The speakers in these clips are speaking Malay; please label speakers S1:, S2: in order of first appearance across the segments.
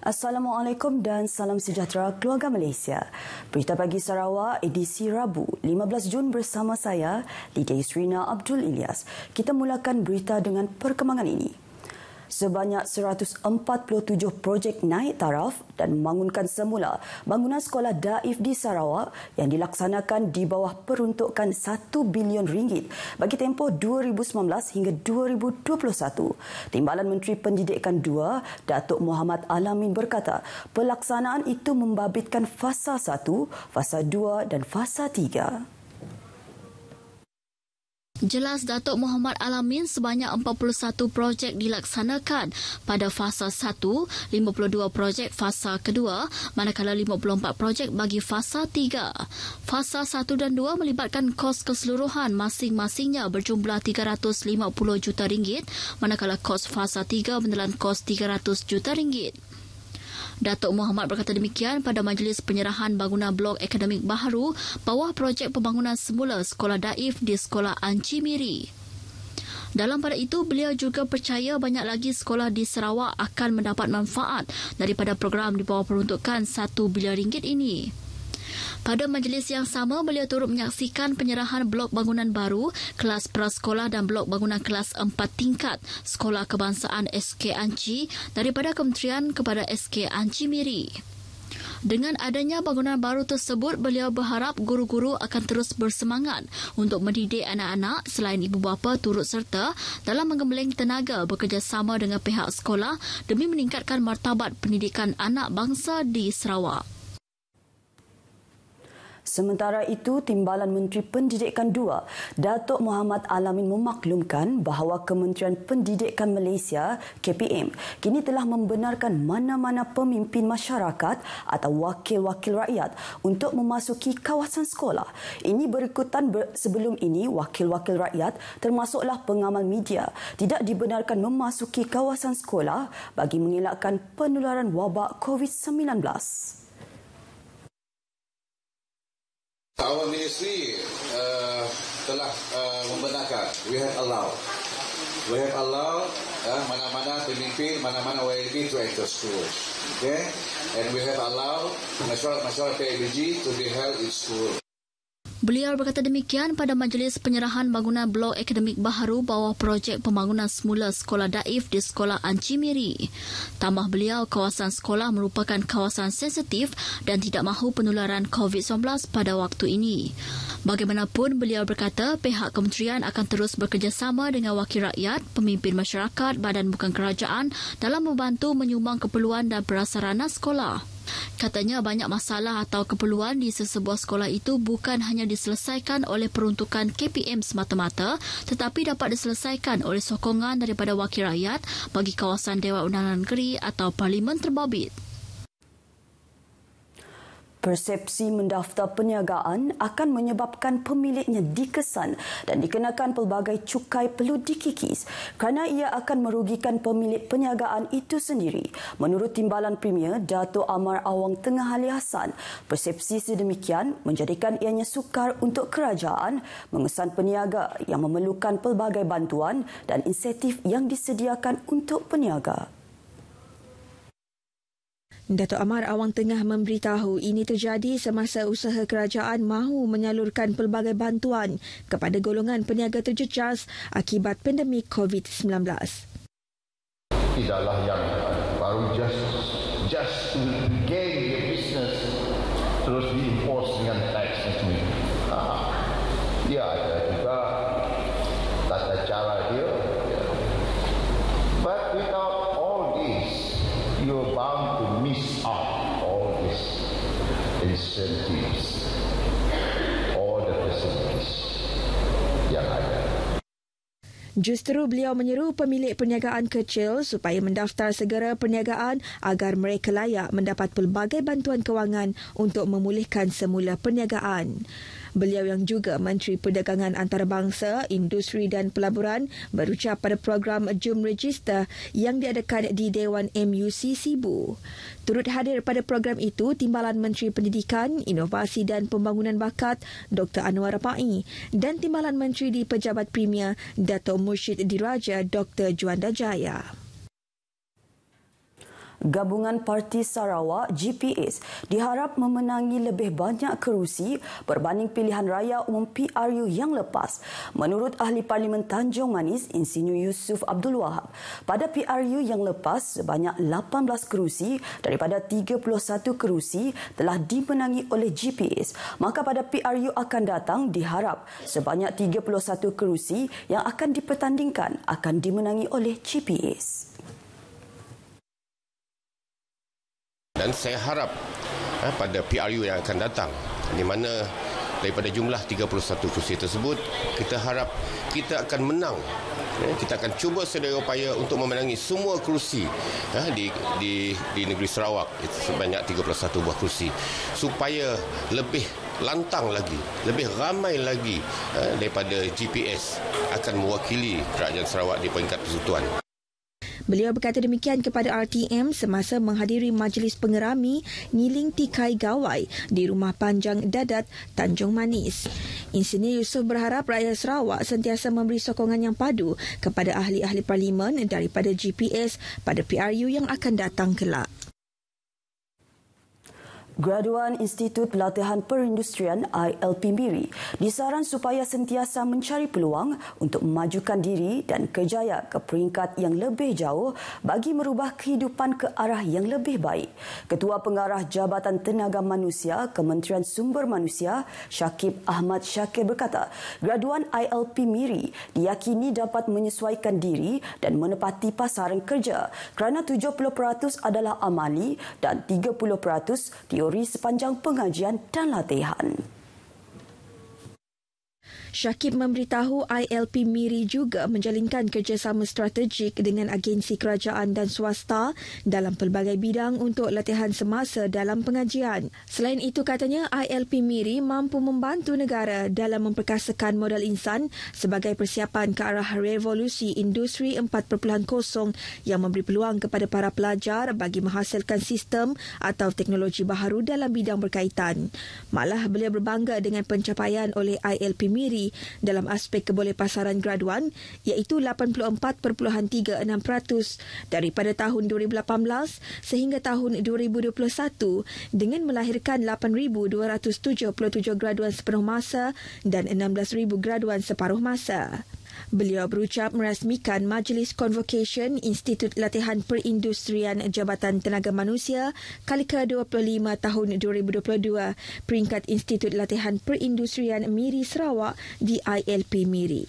S1: Assalamualaikum dan salam sejahtera keluarga Malaysia. Berita Pagi Sarawak edisi Rabu 15 Jun bersama saya, Lydia Yusrina Abdul Ilyas. Kita mulakan berita dengan perkembangan ini. Sebanyak 147 projek naik taraf dan membangunkan semula bangunan sekolah daif di Sarawak yang dilaksanakan di bawah peruntukan RM1 bilion bagi tempoh 2019 hingga 2021. Timbalan Menteri Pendidikan 2, Datuk Muhammad Alamin berkata, pelaksanaan itu membabitkan fasa 1, fasa 2 dan fasa 3.
S2: Jelas Datuk Muhammad Alamin sebanyak 41 projek dilaksanakan pada fasa 1, 52 projek fasa kedua, manakala 54 projek bagi fasa 3. Fasa 1 dan 2 melibatkan kos keseluruhan masing-masingnya berjumlah RM350 juta, manakala kos fasa 3 menelan kos RM300 juta. Datuk Muhammad berkata demikian pada majlis penyerahan bangunan blok akademik baharu bawah projek pembangunan semula sekolah daif di Sekolah Anci Miri. Dalam pada itu, beliau juga percaya banyak lagi sekolah di Sarawak akan mendapat manfaat daripada program di bawah peruntukan RM1 bilion ini. Pada majlis yang sama, beliau turut menyaksikan penyerahan blok bangunan baru, kelas prasekolah dan blok bangunan kelas 4 tingkat Sekolah Kebangsaan SK Anci daripada Kementerian kepada SK Anci Miri. Dengan adanya bangunan baru tersebut, beliau berharap guru-guru akan terus bersemangat untuk mendidik anak-anak selain ibu bapa turut serta dalam menggembeleng tenaga bekerjasama dengan pihak sekolah demi meningkatkan martabat pendidikan anak bangsa di Sarawak.
S1: Sementara itu, Timbalan Menteri Pendidikan 2, Datuk Muhammad Alamin memaklumkan bahawa Kementerian Pendidikan Malaysia, KPM, kini telah membenarkan mana-mana pemimpin masyarakat atau wakil-wakil rakyat untuk memasuki kawasan sekolah. Ini berikutan sebelum ini, wakil-wakil rakyat termasuklah pengamal media tidak dibenarkan memasuki kawasan sekolah bagi mengelakkan penularan wabak COVID-19.
S3: Our ministry telah membenarkan. We have allowed mana-mana pemimpin, mana-mana YLB to enter schools. Okay, and we have allowed masyarakat PIBG to be held in school.
S2: Beliau berkata demikian pada majlis penyerahan bangunan blok akademik baharu bawah projek pembangunan semula sekolah daif di Sekolah Anci Miri. Tambah beliau, kawasan sekolah merupakan kawasan sensitif dan tidak mahu penularan COVID-19 pada waktu ini. Bagaimanapun, beliau berkata pihak kementerian akan terus bekerjasama dengan wakil rakyat, pemimpin masyarakat, badan bukan kerajaan dalam membantu menyumbang keperluan dan prasarana sekolah. Katanya banyak masalah atau keperluan di sesebuah sekolah itu bukan hanya diselesaikan oleh peruntukan KPM semata-mata, tetapi dapat diselesaikan oleh sokongan daripada wakil rakyat bagi kawasan Dewan Undangan Negeri atau Parlimen terbabit.
S1: Persepsi mendaftar perniagaan akan menyebabkan pemiliknya dikesan dan dikenakan pelbagai cukai perlu dikikis kerana ia akan merugikan pemilik perniagaan itu sendiri. Menurut Timbalan Premier Dato' Amar Awang Tengah Ali Hassan, persepsi sedemikian menjadikan ianya sukar untuk kerajaan mengesan peniaga yang memerlukan pelbagai bantuan dan insentif yang disediakan untuk peniaga.
S4: Dato' Amar Awang Tengah memberitahu ini terjadi semasa usaha kerajaan mahu menyalurkan pelbagai bantuan kepada golongan peniaga terjejas akibat pandemik COVID-19.
S5: Tidaklah yang baru just to gain your business terus diimpos dengan tax itu. Dia ada juga tata cara dia. But without all this, you're bound to miss out all these incentives, all the facilities yang ada.
S4: Justru beliau menyeru pemilik perniagaan kecil supaya mendaftar segera perniagaan agar mereka layak mendapat pelbagai bantuan kewangan untuk memulihkan semula perniagaan. Beliau yang juga Menteri Perdagangan Antarabangsa, Industri dan Pelaburan berucap pada program Jom Register yang diadakan di Dewan MUC Sibu. Turut hadir pada program itu Timbalan Menteri Pendidikan, Inovasi dan Pembangunan Bakat Dr. Anwar Rapai dan Timbalan Menteri di Pejabat Premier Dato' Mursyid Diraja Dr. Juanda Jaya.
S1: Gabungan Parti Sarawak GPS diharap memenangi lebih banyak kerusi berbanding pilihan raya umum PRU yang lepas. Menurut Ahli Parlimen Tanjung Manis, Insinyur Yusof Abdul Wahab, pada PRU yang lepas sebanyak 18 kerusi daripada 31 kerusi telah dimenangi oleh GPS. Maka pada PRU akan datang diharap sebanyak 31 kerusi yang akan dipertandingkan akan dimenangi oleh GPS.
S6: Dan saya harap pada PRU yang akan datang, di mana daripada jumlah 31 kursi tersebut, kita harap kita akan menang. Kita akan cuba sedaya upaya untuk memenangi semua kursi di negeri Sarawak, sebanyak 31 buah kursi, supaya lebih lantang lagi, lebih ramai lagi daripada GPS akan mewakili kerajaan Sarawak di peringkat persekutuan.
S4: Beliau berkata demikian kepada RTM semasa menghadiri majlis pengerami Ngiling Tikai Gawai di Rumah Panjang Dadat, Tanjung Manis. Insinyur Yusof berharap rakyat Sarawak sentiasa memberi sokongan yang padu kepada ahli-ahli parlimen daripada GPS pada PRU yang akan datang kelak.
S1: Graduan Institut Pelatihan Perindustrian ILP Miri disaran supaya sentiasa mencari peluang untuk memajukan diri dan kerjaya ke peringkat yang lebih jauh bagi merubah kehidupan ke arah yang lebih baik. Ketua Pengarah Jabatan Tenaga Manusia Kementerian Sumber Manusia Syakib Ahmad Syakir berkata, graduan ILP Miri diyakini dapat menyesuaikan diri dan menepati pasaran kerja kerana 70% adalah amali dan 30% teori sepanjang pengajian dan latihan.
S4: Syakib memberitahu ILP Miri juga menjalinkan kerjasama strategik dengan agensi kerajaan dan swasta dalam pelbagai bidang untuk latihan semasa dalam pengajian. Selain itu, katanya ILP Miri mampu membantu negara dalam memperkasakan modal insan sebagai persiapan ke arah revolusi industri 4.0 yang memberi peluang kepada para pelajar bagi menghasilkan sistem atau teknologi baharu dalam bidang berkaitan. Malah beliau berbangga dengan pencapaian oleh ILP Miri dalam aspek kebolehpasaran graduan iaitu 84.36% daripada tahun 2018 sehingga tahun 2021 dengan melahirkan 8,277 graduan sepenuh masa dan 16,000 graduan separuh masa. Beliau berucap merasmikan Majlis Convocation Institut Latihan Perindustrian Jabatan Tenaga Manusia kali ke-25 tahun 2022 peringkat Institut Latihan Perindustrian Miri Sarawak di ILP Miri.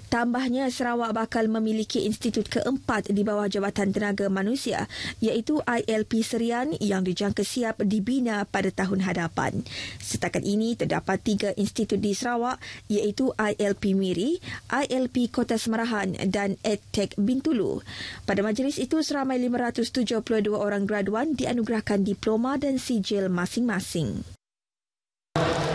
S4: Tambahnya, Sarawak bakal memiliki institut keempat di bawah Jabatan Tenaga Manusia iaitu ILP Serian yang dijangka siap dibina pada tahun hadapan. Setakat ini terdapat 3 institut di Sarawak iaitu ILP Miri, ILP Kota Semarahan dan EdTech Bintulu. Pada majlis itu, seramai 572 orang graduan dianugerahkan diploma dan sijil masing-masing.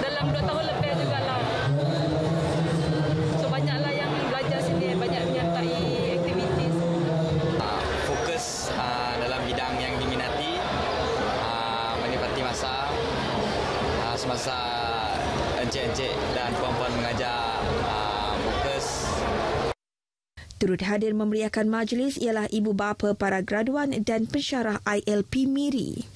S7: Dalam 2 tahun lebih juga lah. So banyaklah yang belajar sini, banyak menyertai aktiviti.
S8: Fokus dalam bidang yang diminati, menikmati masa semasa encik-encik dan puan-puan mengajar fokus.
S4: Turut hadir memeriahkan majlis ialah ibu bapa para graduan dan pensyarah ILP Miri.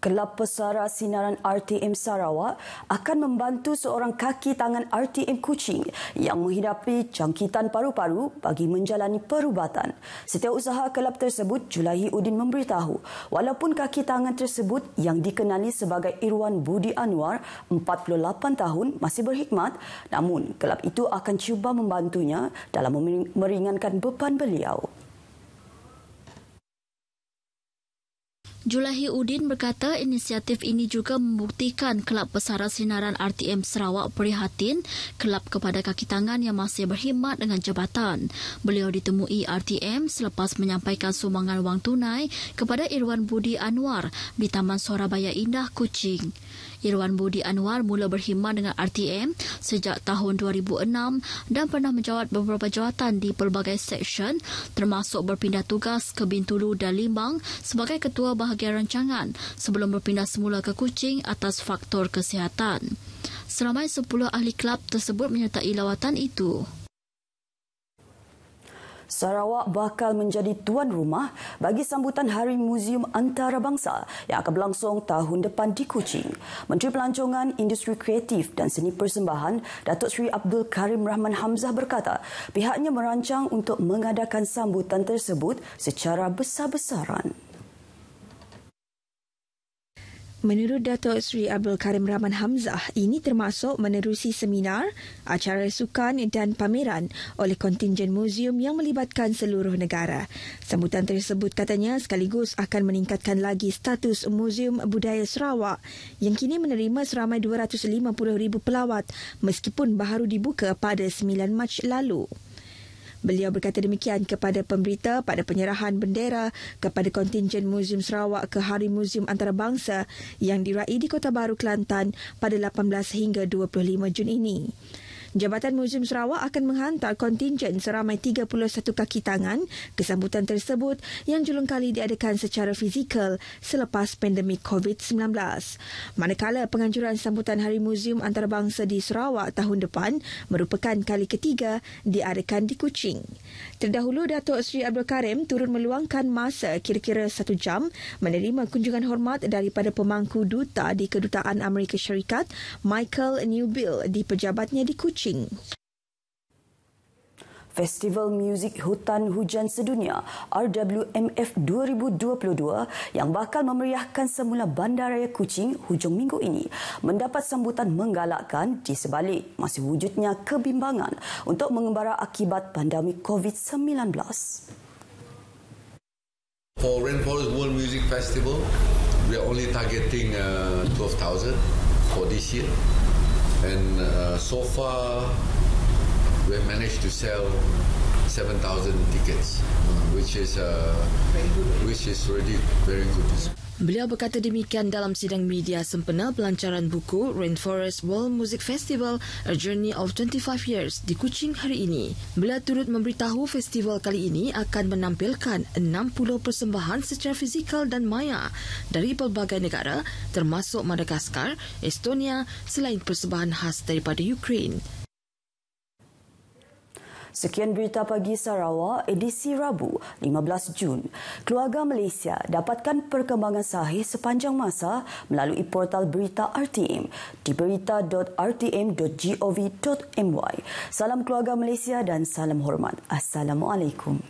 S1: Kelab Pesara Sinaran RTM Sarawak akan membantu seorang kaki tangan RTM Kuching yang menghidapi jangkitan paru-paru bagi menjalani perubatan. Setiausaha kelab tersebut, Julaihi Udin memberitahu, walaupun kaki tangan tersebut yang dikenali sebagai Irwan Budi Anwar, 48 tahun, masih berkhidmat, namun kelab itu akan cuba membantunya dalam meringankan beban beliau.
S2: Julaihi Udin berkata inisiatif ini juga membuktikan Kelab Pesara Sinaran RTM Sarawak prihatin kelab kepada kaki tangan yang masih berkhidmat dengan jabatan. Beliau ditemui RTM selepas menyampaikan sumbangan wang tunai kepada Irwan Budi Anwar di Taman Sorabaya Indah, Kuching. Irwan Budi Anwar mula berkhidmat dengan RTM sejak tahun 2006 dan pernah menjawat beberapa jawatan di pelbagai seksyen termasuk berpindah tugas ke Bintulu dan Limbang sebagai Ketua Bahagian Rancangan sebelum berpindah semula ke Kuching atas faktor kesihatan. Seramai 10 ahli kelab tersebut menyertai lawatan itu.
S1: Sarawak bakal menjadi tuan rumah bagi sambutan Hari Muzium Antarabangsa yang akan berlangsung tahun depan di Kuching. Menteri Pelancongan, Industri Kreatif dan Seni Persembahan, Datuk Seri Abdul Karim Rahman Hamzah berkata, pihaknya merancang untuk mengadakan sambutan tersebut secara besar-besaran.
S4: Menurut Datuk Seri Abdul Karim Rahman Hamzah, ini termasuk menerusi seminar, acara sukan dan pameran oleh kontingen muzium yang melibatkan seluruh negara. Sambutan tersebut katanya sekaligus akan meningkatkan lagi status Muzium Budaya Sarawak yang kini menerima seramai 250,000 pelawat meskipun baru dibuka pada 9 Mac lalu. Beliau berkata demikian kepada pemberita pada penyerahan bendera kepada kontingen Muzium Sarawak ke Hari Muzium Antarabangsa yang diraih di Kota Baru, Kelantan pada 18 hingga 25 Jun ini. Jabatan Muzium Sarawak akan menghantar kontingen seramai 31 kaki tangan ke sambutan tersebut yang julung kali diadakan secara fizikal selepas pandemik COVID-19. Manakala penganjuran sambutan Hari Muzium Antarabangsa di Sarawak tahun depan merupakan kali ketiga diadakan di Kuching. Terdahulu, Datuk Seri Abdul Karim turut meluangkan masa kira-kira 1 jam menerima kunjungan hormat daripada pemangku duta di Kedutaan Amerika Syarikat, Michael Newbill, di pejabatnya di Kuching.
S1: Festival Muzik Hutan Hujan Sedunia RWMF 2022 yang bakal memeriahkan semula Bandaraya Kuching hujung minggu ini mendapat sambutan menggalakkan di sebalik masih wujudnya kebimbangan untuk mengembara akibat pandemik COVID-19.
S9: For Rainforest World Music Festival, we are only targeting 12,000 for this year. And so far, we have managed to sell 7,000 tickets, which is already very good.
S10: Beliau berkata demikian dalam sidang media sempena pelancaran buku Rainforest World Music Festival A Journey of 25 Years di Kuching hari ini. Beliau turut memberitahu festival kali ini akan menampilkan 60 persembahan secara fizikal dan maya dari pelbagai negara termasuk Madagaskar, Estonia selain persembahan khas daripada Ukraine.
S1: Sekian berita pagi Sarawak edisi Rabu 15 Jun. Keluarga Malaysia dapatkan perkembangan sahih sepanjang masa melalui portal berita RTM di berita.rtm.gov.my. Salam keluarga Malaysia dan salam hormat. Assalamualaikum.